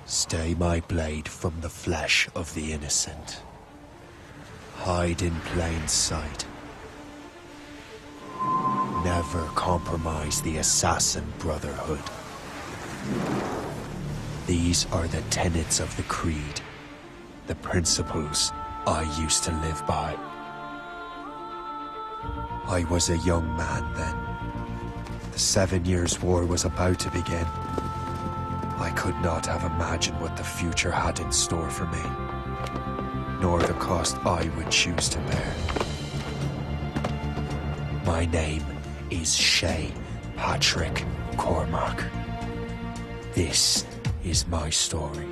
Stay my blade from the flesh of the innocent. Hide in plain sight. Never compromise the assassin brotherhood. These are the tenets of the creed, the principles I used to live by. I was a young man then. The 7 Years' War was about to begin. I could not have imagined what the future had in store for me, nor the cost I would choose to bear. My name is Shay Patrick Cormac. This is my story.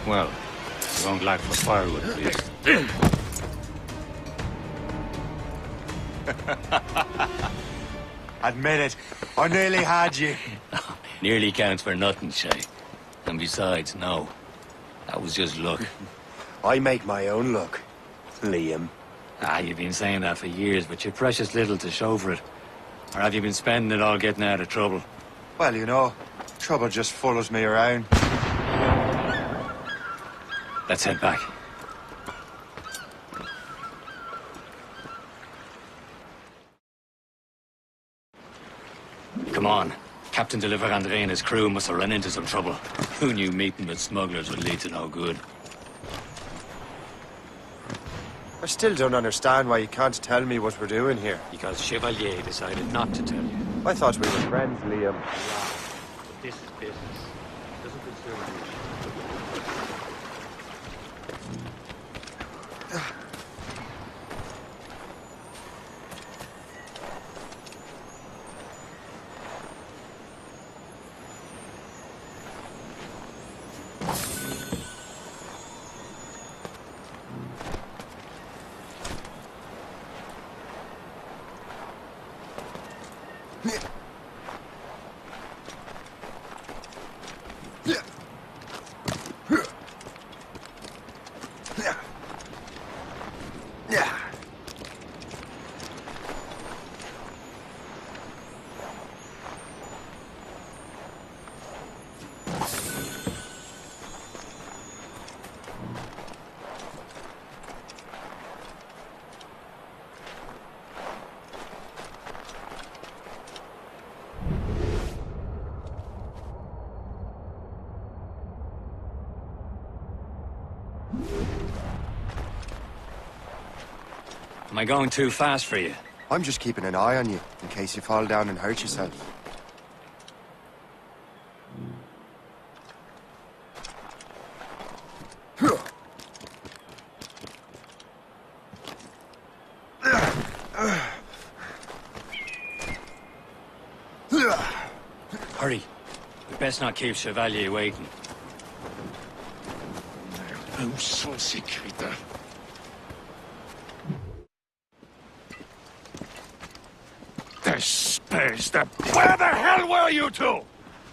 Well, you won't lack for firewood, please. Admit it, I nearly had you. Nearly counts for nothing, Shay. And besides, no. That was just luck. I make my own luck, Liam. You've been saying that for years, but you've precious little to show for it. Or have you been spending it all getting out of trouble? Well, you know, trouble just follows me around. Let's head back. Come on. Captain de Andre and his crew must have run into some trouble. Who knew meeting with smugglers would lead to no good? I still don't understand why you can't tell me what we're doing here. Because Chevalier decided not to tell you. I thought we were friends, Liam. But this is business. It doesn't concern you. Am I going too fast for you? I'm just keeping an eye on you, in case you fall down and hurt yourself. Hurry. We best not keep Chevalier waiting. Où sont ces crétins? Where the hell were you two?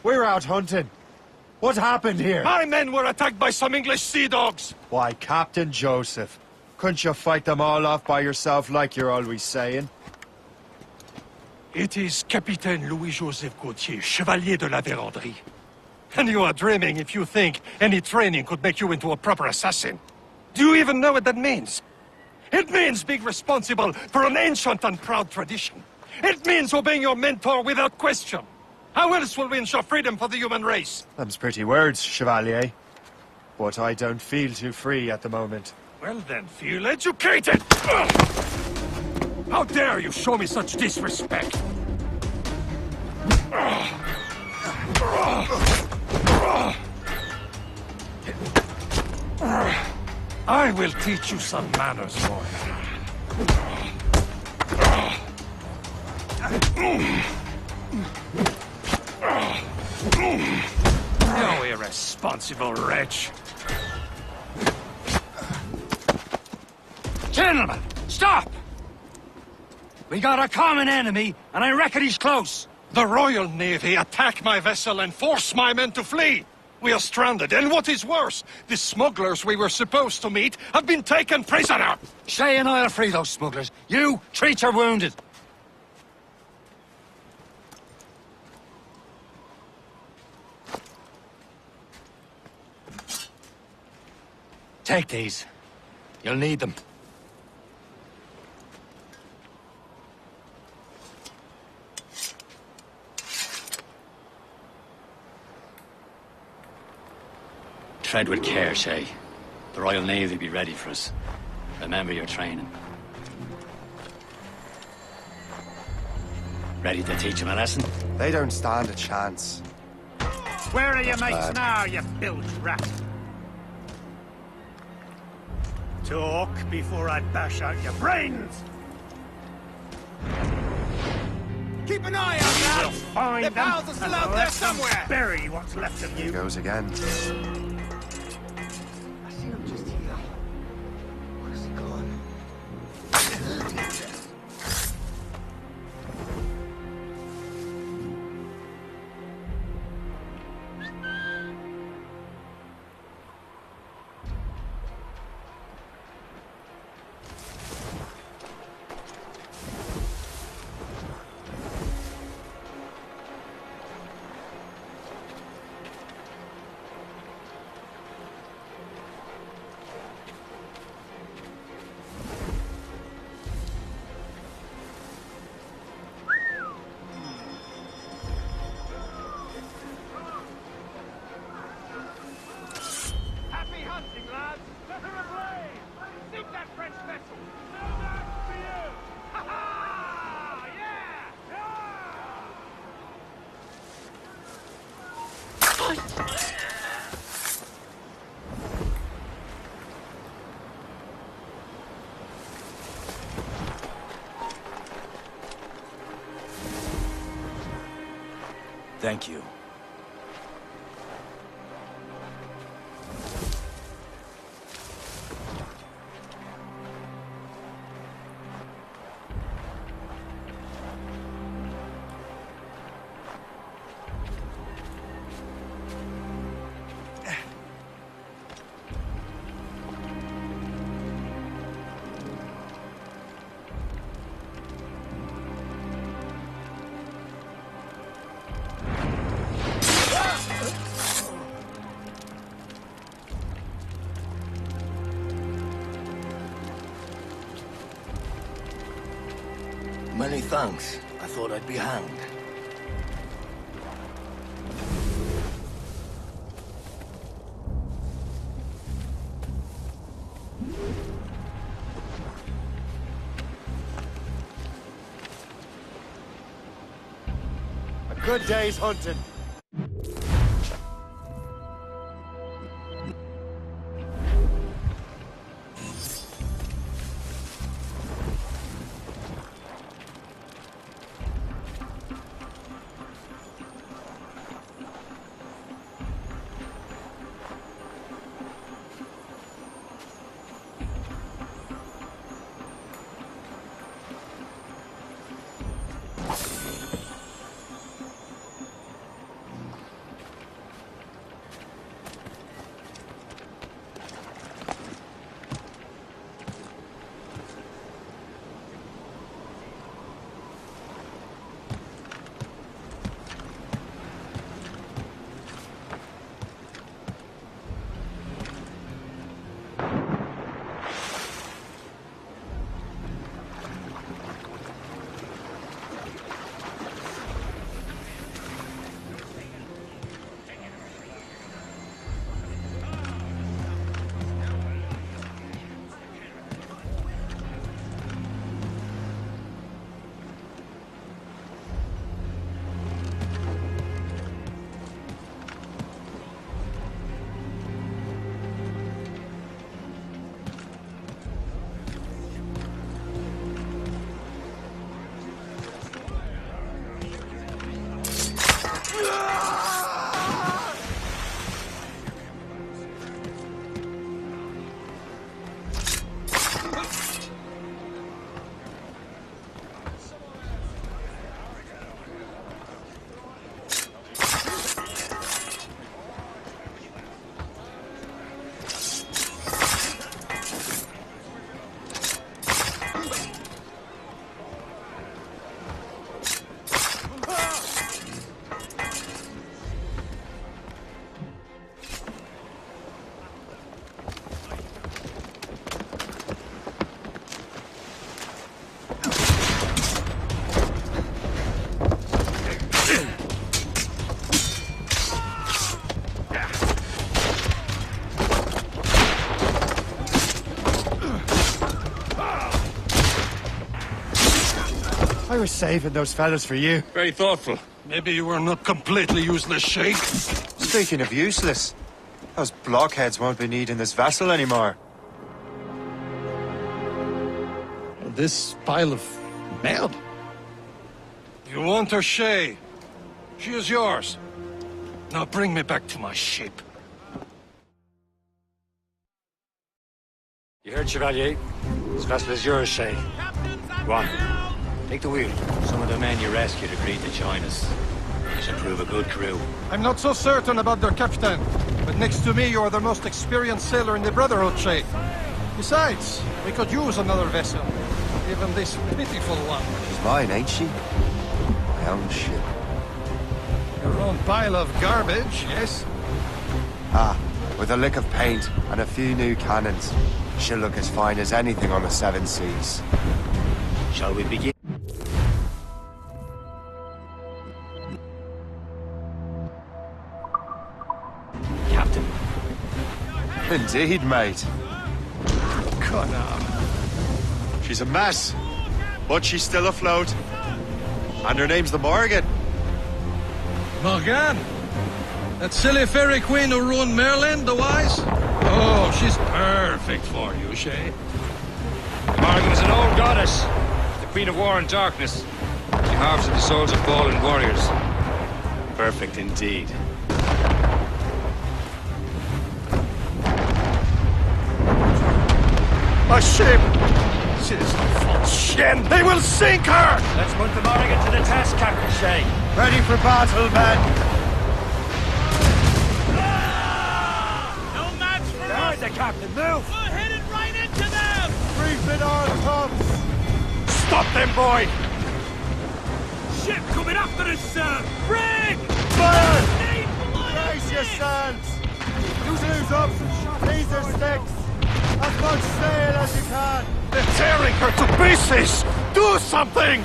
We're out hunting. What happened here? My men were attacked by some English sea dogs. Why, Captain Joseph. Couldn't you fight them all off by yourself like you're always saying? It is Capitaine Louis-Joseph Gauthier, Chevalier de la Vérendrye. And you are dreaming if you think any training could make you into a proper assassin. Do you even know what that means? It means being responsible for an ancient and proud tradition. It means obeying your mentor without question. How else will we ensure freedom for the human race? Them's pretty words, Chevalier. But I don't feel too free at the moment. Well then, feel educated! Ugh! How dare you show me such disrespect? I will teach you some manners, boy. You irresponsible wretch. Gentlemen, stop! We got a common enemy, and I reckon he's close. The Royal Navy attack my vessel and force my men to flee. We are stranded, and what is worse, the smugglers we were supposed to meet have been taken prisoner. Shay and I'll free those smugglers. You, treat your wounded. Take these. You'll need them. Tread with care, Shay. The Royal Navy will be ready for us. Remember your training. Ready to teach them a lesson? They don't stand a chance. Where are your mates now, you bilge rat? Talk before I bash out your brains! Keep an eye out, We'll lads! find Their them pals are still and out there let them somewhere! bury what's left of Here you. goes again. I see him just here. Where's he gone? Happy hunting, lads! Set her ablaze! Sink that French vessel! No match for you! Ha ha! Yeah! Thank you. Many thanks. I thought I'd be hanged. A good day's hunting. I was saving those fellas for you. Very thoughtful. Maybe you were not completely useless, Sheikh. Speaking of useless, those blockheads won't be needing this vessel anymore. This pile of mail? You want her, Shay? She is yours. Now bring me back to my ship. You heard, Chevalier? This vessel is yours, Shay. Go on. Take the wheel. Some of the men you rescued agreed to join us. You should prove a good crew. I'm not so certain about their captain, but next to me, you're the most experienced sailor in the Brotherhood, Shay. Besides, we could use another vessel. Even this pitiful one. She's mine, ain't she? My own ship. Your own pile of garbage, yes? Ah, with a lick of paint and a few new cannons. She'll look as fine as anything on the seven seas. Shall we begin? Captain. Indeed, mate. Connor. She's a mess, but she's still afloat. And her name's the Morgan. Morgan? That silly fairy queen who ruined Merlin, the wise? Oh, she's perfect for you, Shay. Morgan is an old goddess, the queen of war and darkness. She harvests the souls of fallen warriors. Perfect indeed. A ship! She is a false shin! They will sink her! Let's put the Morrigan to the test, Captain Shay. Ready for battle, men! No match for There's us! the captain, move! We're headed right into them! Brief it on, Toms! Stop them, boy! Ship coming after us, sir! Brig! Fire! Need blood on Brace this! yourselves! Use up laser sticks! As much sail as you can! They're tearing her to pieces! Do something!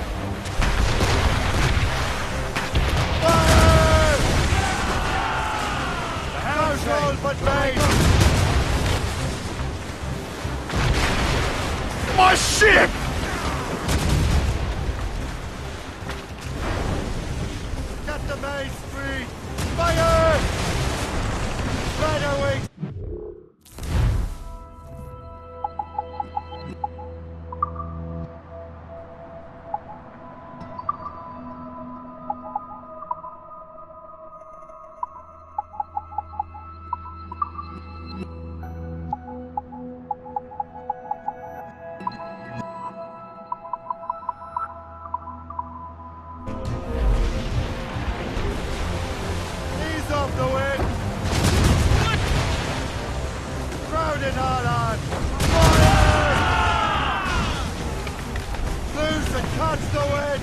Fire! Control but made! My ship! Get the mace free! Fire! Spider wings! Ease off the wind! Crowd it all on! Fire! Loose and catch the wind!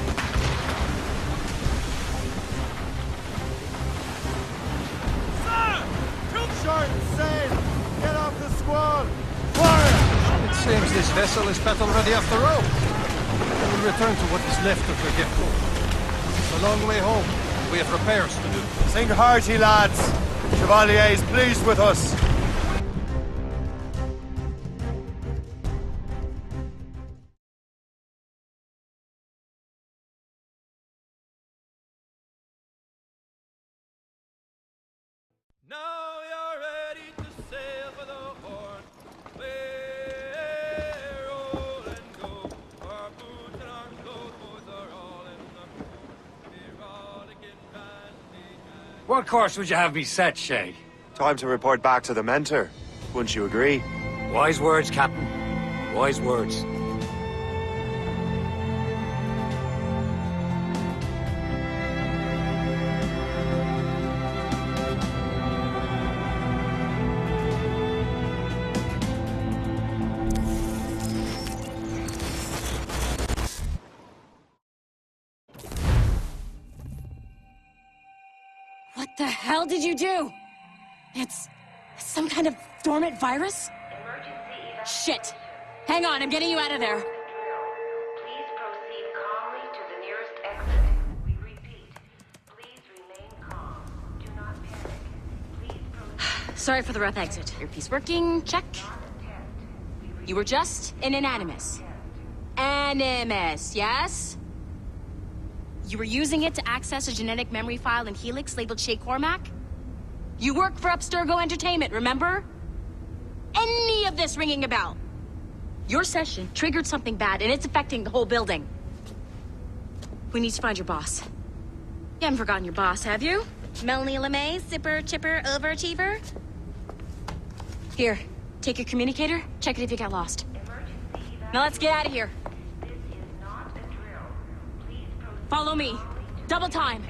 Short sail! Get off the squall! Fire! It seems this vessel is battle ready after all. We will return to what is left of the get-go. It's a long way home. We have repairs to do. Sing hearty, lads! Chevalier is pleased with us! Now you're ready to sail for the Horn. We're roll and go. Our boots and our clothes boys are all in the Veronican bandy. What course would you have me set, Shay? Time to report back to the mentor. Wouldn't you agree? Wise words, Captain. Wise words. What the hell did you do? It's some kind of dormant virus? Shit! Hang on, I'm getting you out of there. Please proceed calmly to the nearest exit. We repeat, please remain calm. Do not panic. Please proceed. Sorry for the rough exit. Earpiece working, check. You were just an animus. Animus, yes? You were using it to access a genetic memory file in Helix labeled Shay Cormac? You work for Abstergo Entertainment, remember? Any of this ringing a bell? Your session triggered something bad, and it's affecting the whole building. We need to find your boss. You haven't forgotten your boss, have you? Melanie LeMay, zipper, chipper, overachiever? Here, take your communicator, check it if you got lost. Now let's get out of here. Follow me. Double time.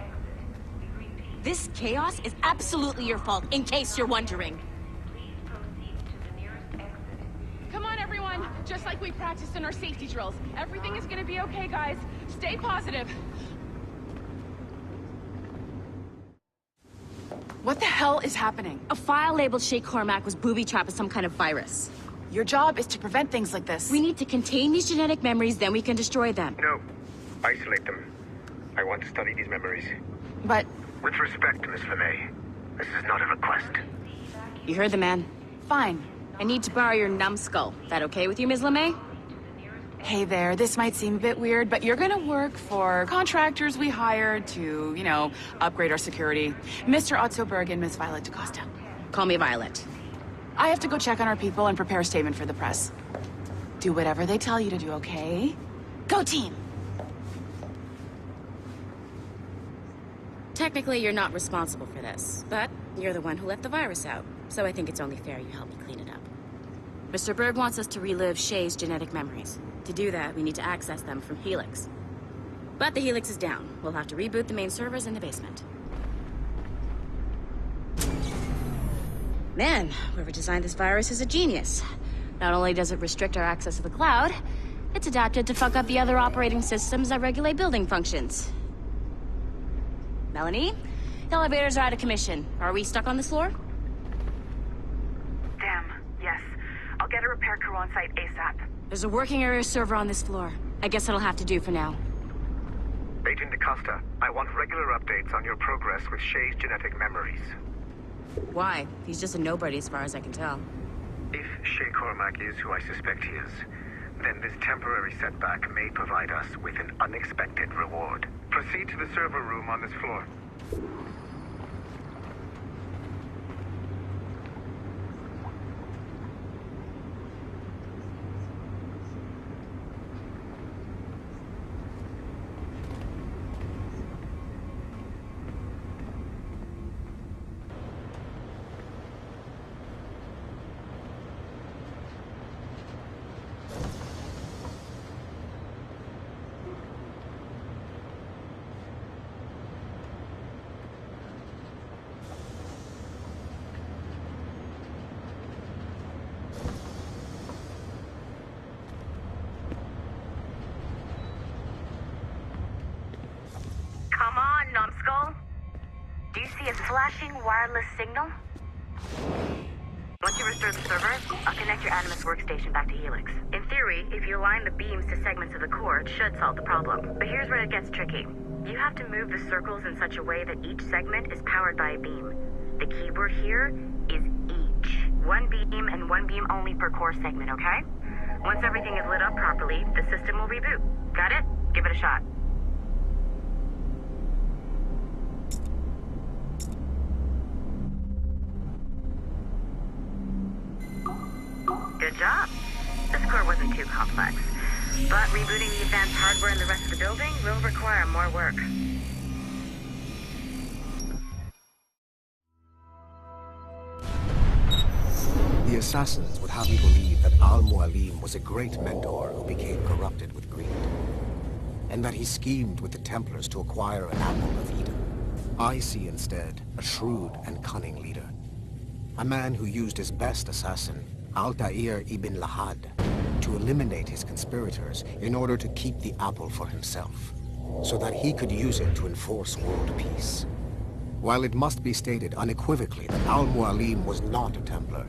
This chaos is absolutely your fault, in case you're wondering. Come on, everyone. Just like we practiced in our safety drills. Everything is gonna be okay, guys. Stay positive. What the hell is happening? A file labeled Shay Cormac was booby-trapped with some kind of virus. Your job is to prevent things like this. We need to contain these genetic memories, then we can destroy them. No. Isolate them. I want to study these memories. But... With respect, Miss LeMay, this is not a request. You heard the man. Fine. I need to borrow your numbskull. That okay with you, Ms. LeMay? Hey there, this might seem a bit weird, but you're gonna work for contractors we hired to, you know, upgrade our security. Mr. Ottoberg and Miss Violet DaCosta. Call me Violet. I have to go check on our people and prepare a statement for the press. Do whatever they tell you to do, okay? Go team! Technically, you're not responsible for this, but you're the one who let the virus out, so I think it's only fair you help me clean it up. Mr. Berg wants us to relive Shay's genetic memories. To do that, we need to access them from Helix. But the Helix is down. We'll have to reboot the main servers in the basement. Man, whoever designed this virus is a genius. Not only does it restrict our access to the cloud, it's adapted to fuck up the other operating systems that regulate building functions. Melanie, the elevators are out of commission. Are we stuck on this floor? Damn, yes. I'll get a repair crew on site ASAP. There's a working area server on this floor. I guess that'll have to do for now. Agent DaCosta, I want regular updates on your progress with Shay's genetic memories. Why? He's just a nobody as far as I can tell. If Shay Cormac is who I suspect he is, then this temporary setback may provide us with an unexpected reward. Proceed to the server room on this floor. Come on, numbskull. Do you see a flashing wireless signal? Once you restore the server, I'll connect your Animus workstation back to Helix. In theory, if you align the beams to segments of the core, it should solve the problem. But here's where it gets tricky. You have to move the circles in such a way that each segment is powered by a beam. The keyword here is each. One beam and one beam only per core segment, okay? Once everything is lit up properly, the system will reboot. Got it? Give it a shot. Good job. This core wasn't too complex. But rebooting the advanced hardware in the rest of the building will require more work. The assassins would have you believe that Al-Mualim was a great mentor who became corrupted with greed, and that he schemed with the Templars to acquire an apple of Eden. I see instead a shrewd and cunning leader, a man who used his best assassin, Altair ibn Lahad, to eliminate his conspirators in order to keep the apple for himself, so that he could use it to enforce world peace. While it must be stated unequivocally that Al-Mualim was not a Templar,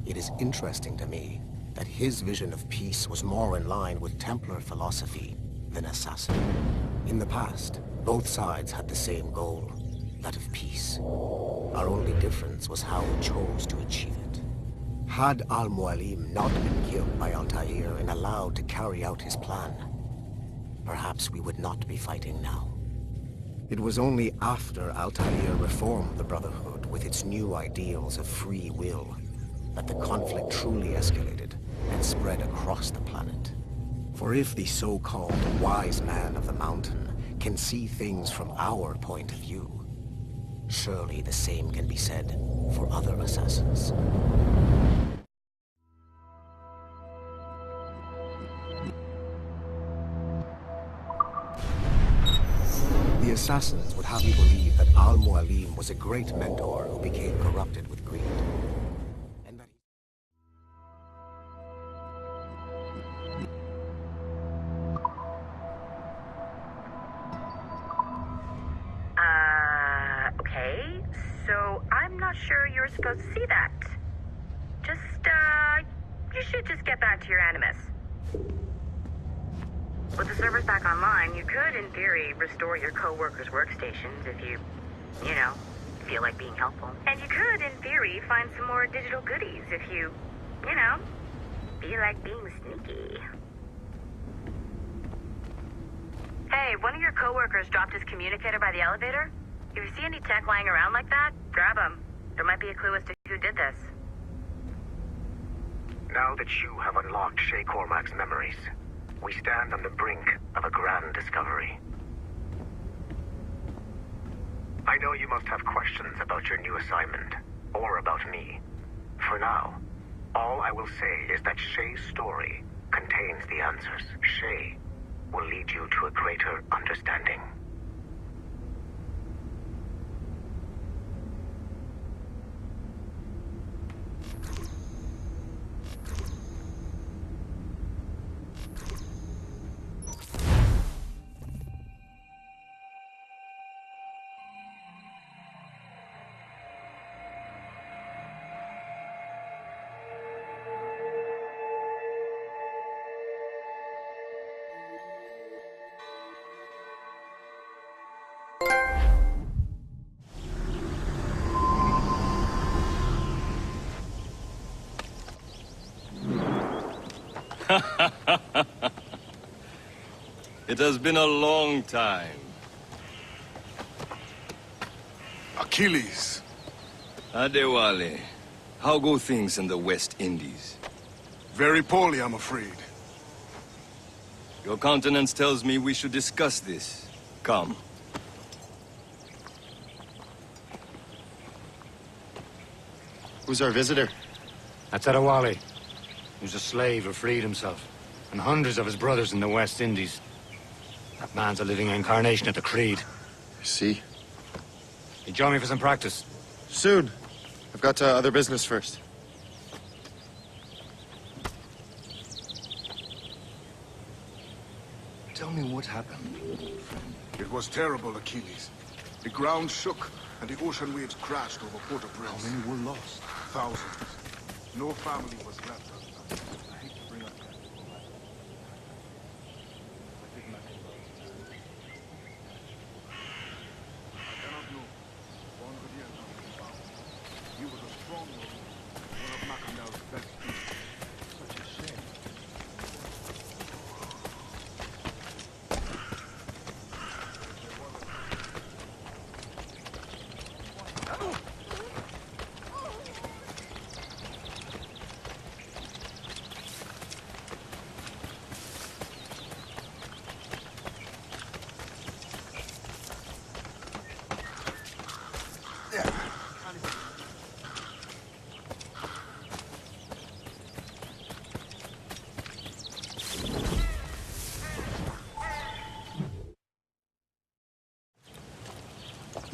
it is interesting to me that his vision of peace was more in line with Templar philosophy than assassin. In the past, both sides had the same goal, that of peace. Our only difference was how we chose to achieve it. Had Al-Mualim not been killed by Altair and allowed to carry out his plan, perhaps we would not be fighting now. It was only after Altair reformed the Brotherhood with its new ideals of free will that the conflict truly escalated and spread across the planet. For if the so-called wise man of the mountain can see things from our point of view, surely the same can be said for other assassins. The assassins would have you believe that Al-Mualim was a great mentor who became corrupted with greed. And that Okay. So I'm not sure you're supposed to see that. Just, you should just get back to your Animus. With the servers back online, you could, in theory, restore your co-workers' workstations if you know, feel like being helpful. And you could, in theory, find some more digital goodies if you know, feel like being sneaky. Hey, one of your co-workers dropped his communicator by the elevator. If you see any tech lying around like that, grab them. There might be a clue as to who did this. Now that you have unlocked Shay Cormac's memories, we stand on the brink of a grand discovery. I know you must have questions about your new assignment, or about me. For now, all I will say is that Shay's story contains the answers. Shay will lead you to a greater understanding. It has been a long time. Achilles. Adewale, how go things in the West Indies? Very poorly, I'm afraid. Your countenance tells me we should discuss this. Come. Who's our visitor? That's Adewale. Who's a slave who freed himself. And hundreds of his brothers in the West Indies. That man's a living incarnation of the Creed. I see. You join me for some practice? Soon. I've got other business first. Tell me what happened. It was terrible, Achilles. The ground shook, and the ocean waves crashed over Port-au-Prince. How many were lost? Thousands. No family was left untouched. I hate to bring up that. I cannot know. One could hear nothing about it. He was a strong warrior, one of Mackandal's best people. Such a shame.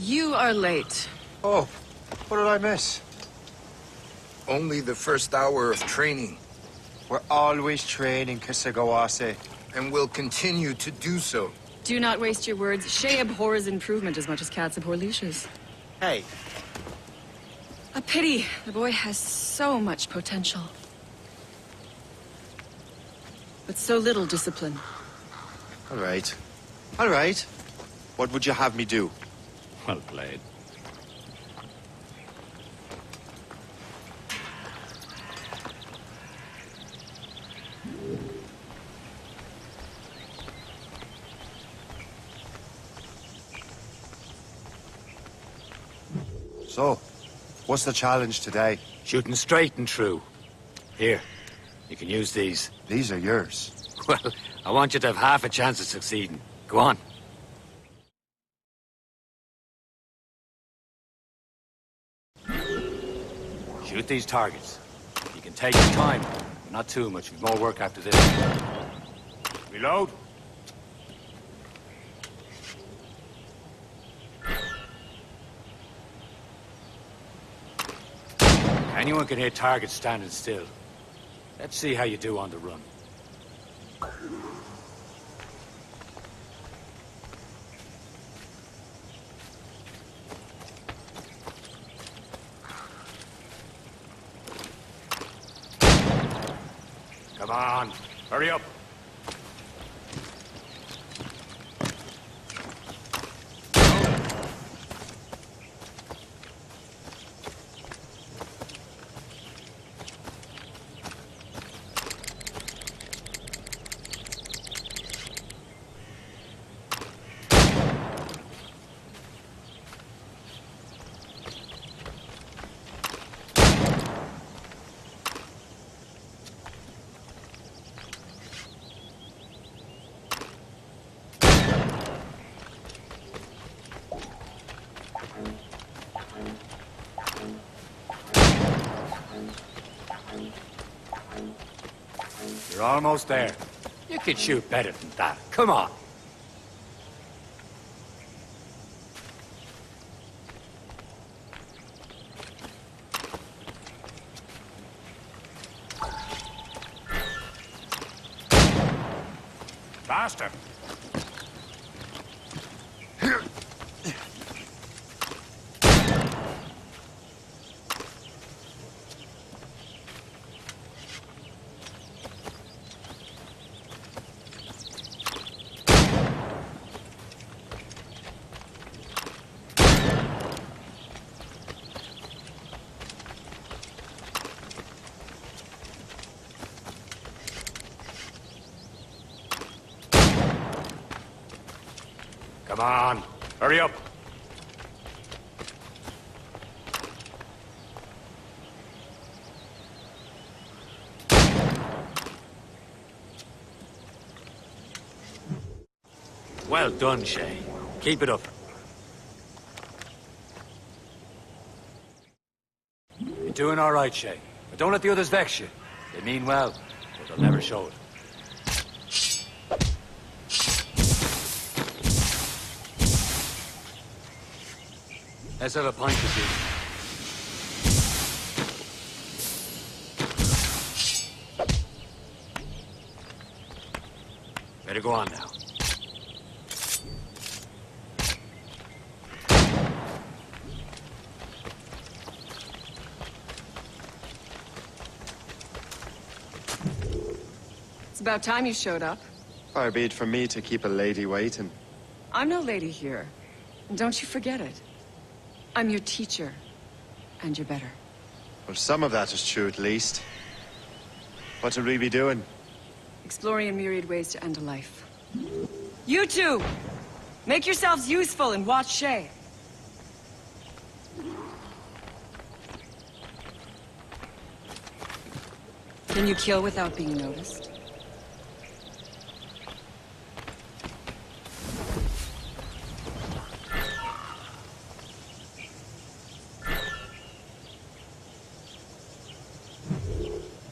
You are late. Oh, what did I miss? Only the first hour of training. We're always training, Kisagawase. And will continue to do so. Do not waste your words. Shay abhors improvement as much as cats abhor leashes. Hey. A pity. The boy has so much potential. But so little discipline. All right. All right. What would you have me do? Well played. So, what's the challenge today? Shooting straight and true. Here, you can use these. These are yours. Well, I want you to have half a chance of succeeding. Go on. Shoot these targets. You can take your time, but not too much. We've more work after this. Reload. Anyone can hit targets standing still. Let's see how you do on the run. Come on, hurry up. You're almost there. You can shoot better than that. Come on. Faster. Come on, hurry up. Well done, Shay. Keep it up. You're doing all right, Shay. But don't let the others vex you. They mean well, but they'll never show it. Let's have a pint this evening. Better go on now. It's about time you showed up. Far be it from me to keep a lady waiting. I'm no lady here. And don't you forget it. I'm your teacher. And you're better. Well, some of that is true at least. What should we be doing? Exploring a myriad ways to end a life. You two! Make yourselves useful and watch Shay. Can you kill without being noticed?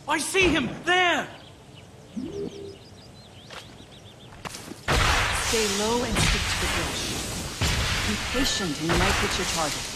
I see him! There! Stay low and stick to the brush. Be patient and you might hit your target.